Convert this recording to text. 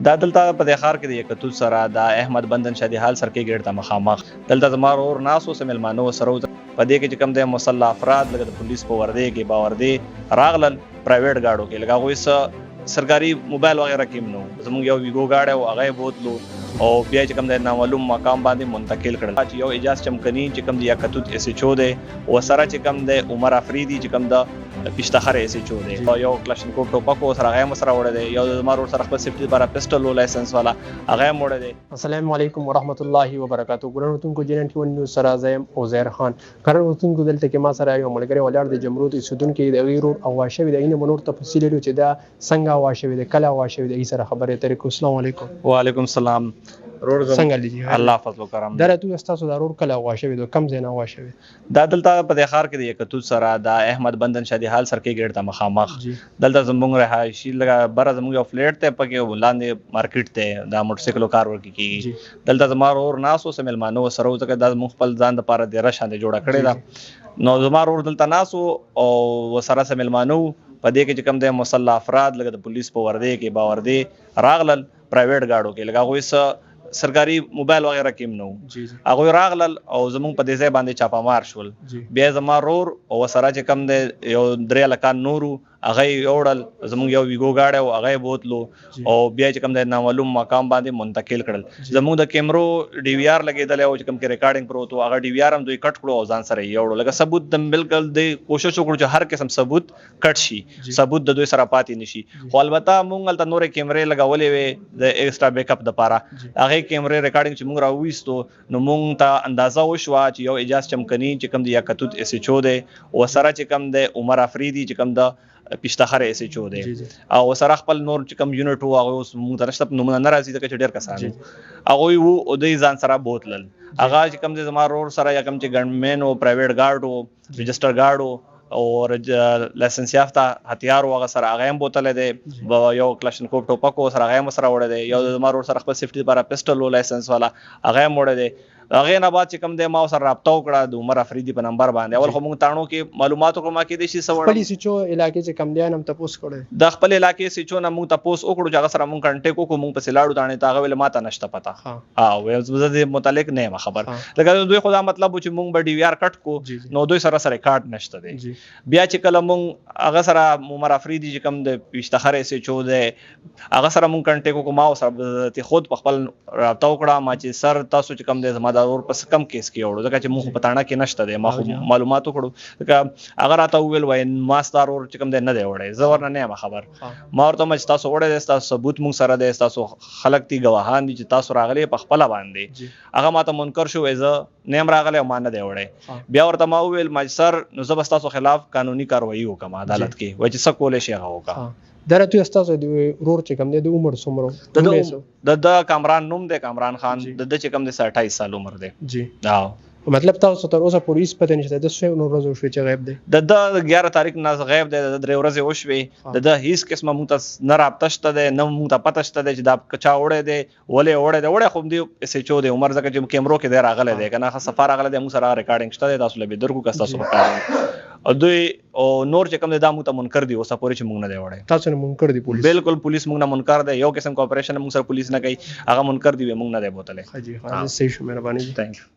دا دلته په د ښار کې د یکتوت سره د احمد بندن شادي حال سرکې ګیټ ته مخامخ دلته زما ورور ناسو سه مېلمانه سره په دې کې چې کوم د مسلح افراد لکه د پولیس په وردی کې باوردی راغلل پرایویټ گاډو کې لکه هغوی څه سرکاري موبایل وغیره کې نو زموږ یو ویګو گاډی او هغه یې بوتلو او بیا چې کوم د نامعلوم مقام باندې منتقل کړل چې یو اجاز چمکني چې کوم د یکتوت اس ایچ او دی او سره چې کوم د عمر افریدي چې کوم د پیشتخر اس ایچ او دی یو کلاشینکوف ټوپک سره هغه سره وړه دی یو د مارور سره خپل سیفټي لپاره پسټل او لایسنس والا هغه موړه دی. السلام علیکم ورحمت الله وبرکاتہ. ګورنتونکو جنټ ون نیوز سره زم عزیر خان قررتونکو دلته کې ما سره یو ملګری ولاړ د جمهوریت سودونکو د غیرور او واشه د اینه منور تفصیل لري چې دا څنګه واشه د کله واشه د سره خبره طریقو. السلام علیکم. وعلیکم السلام. رور څنګه لدی الله فضل کرم درته استاسو ضرور کله واشه د کم زینا واشه دا دلته په د ښار کې د یکتوت سره د احمد بندن شادي حال سرکې ګیټ ته مخامخ دلته زموږ رهایشي لګه بره زموږ یو فلیټ ته پکې ولاندې مارکیټ ته د موټرسایکلو کار ورکی کیږي دلته زما ورور ناسو سه مېلمانه سره ځکه د خپل ځان لپاره د رشاندې جوړه کړې ده نو زما ورور دلته ناسو او سره سه مېلمانه په دې کې چې کوم د مسلح افراد لکه د پولیس په وردی کې باوردی راغلل پرایویټ گاډو کې لکه هغوی څه سرکاري موبایل وغیره کې نو هغوی راغلل او زموږ په دې ځای باندې چاپامار شول بیا زما ورور او سره چې کوم د یو درې هلکان نورو هغه یې یوړل زموږ یو ویګو ګاډی او هغه یې بوتلو او بیا چې کوم د نامعلوم مقام باندې منتقل کړل زموږ د کیمرو ډي وی آر لګېدلی او چې کوم کې ریکارډینګ پروت و هغه ډي وی آر هم دوی کټ کړو او ځان سره یې یوړو لکه ثبوت د بالکل د کوشش وکړو چې هر قسم ثبوت کټ شي ثبوت د دوی سره پاتې نشي خو البته موږ هلته نورې کیمرې لګولې وې د ایکسټرا بیک اپ دپاره هغې کیمرې ریکارډینګ چې موږ راوویستو نو موږ ته اندازه وشوه چې یو اجاز چمکني چې کوم د یکتوت اس ایچ او دی او سره چې کوم د عمر افریدي چې کوم د پیشتخر اس ایچ او دی او سره خپل نور چې کوم یونټ وو هغه اوس موږ ته نشته نومونه نه راځي ځکه چې ډېر کسان هغوی وو او دوی ځان سره بوتلل هغه چې کوم دی زما ورور سره یا کوم چې ګنډمین و پرایویټ گارډ و رجسټر گارډ و او لایسنس یافته هتیار و هغه سره هغه هم بوتلی دی یو کلاشینکوف ټوپک و سره هغه هم سره وړی دی یو د زما ورور سره خپل سیفټي لپاره پسټل و لایسنس والا هغه هم وړی دی هغې نه بعد چې کوم دی ما سره رابطه وکړه د عمر افریدي په نمبر باندې اول خو موږ تاڼو کې معلومات وکړو ما کېدای شي څه خپل سیچو علاقې چې کم دیان هم تپوس کړی د خپل علاقې سیچو نه موږ تپوس وکړو چې هغه سره موږ کنټیکټ وکړو موږ پسې لاړو تاڼې ته هغه ویل ما ته نشته پته زه د متعلق نه یم خبر لکه دوی خو دا مطلب و چې موږ به ډي وی آر کټ کو نو دوی سره ریکارډ نشته دی بیا چې کله موږ هغه سره عمر افریدي چې کوم د پیشتخر اس ایچ او دی هغه سره موږ کنټیکټ وکړو ما ورسره خود په خپل رابطه وکړه ما چې سر تاسو چې کوم دی زما د ورور پس کم کیس کې وړو ځکه چې موږ په تاڼه کې نشته دی ما خو معلومات وکړو ځکه هغه راته وویل وایي ما ستا ورور چې کوم دی نه دی وړی زه ورنه نه یم خبر ما ورته وم چې تاسو وړی دی ستاسو ثبوت موږ سره دی ستاسو خلک دي ګواهان دي چې تاسو راغلی په خپله باندې هغه ما ته منکر شو زه نه یم راغلی او ما نه دی وړی بیا ورته ما وویل ما سر نو زه به ستاسو خلاف قانوني کاروایي وکړم عدالت کې وایي چې څه کولی شي هغه وکړه درته استاسو د ورور چې کوم دی د عمر څومره د کامران نوم دی کامران خان د چې کوم دی 28 سال عمر دی جی مطلب تاسو تر اوسه پولیس پته نشته د څو ورځې وشوي چې غیب دی د 11 تاریخ نه غیب دی د 3 ورځې وشوي د هیڅ قسمه موږ ته نه رابطه شته دی نه موږ ته پته شته دی چې دا چا وړی دی ولې وړی خو دی اس ایچ او دی عمر ځکه چې کیمرو کې دی راغلی دی که نه سفر راغلی دی موږ سره ریکارډینګ شته دی تاسو له به درکو که ستاسو په کار او دوی او نور چې کوم دی دا موږ ته منکر دي اوسه پورې چې موږ نه دی وړی تاسو نه منکر دي پولیس بالکل پولیس موږ نه منکر دی یو قسم کوپریشن موږ سره پولیس نه کوي هغه منکر دي موږ نه دی بوتلی صحیح شو مهرباني تھینک یو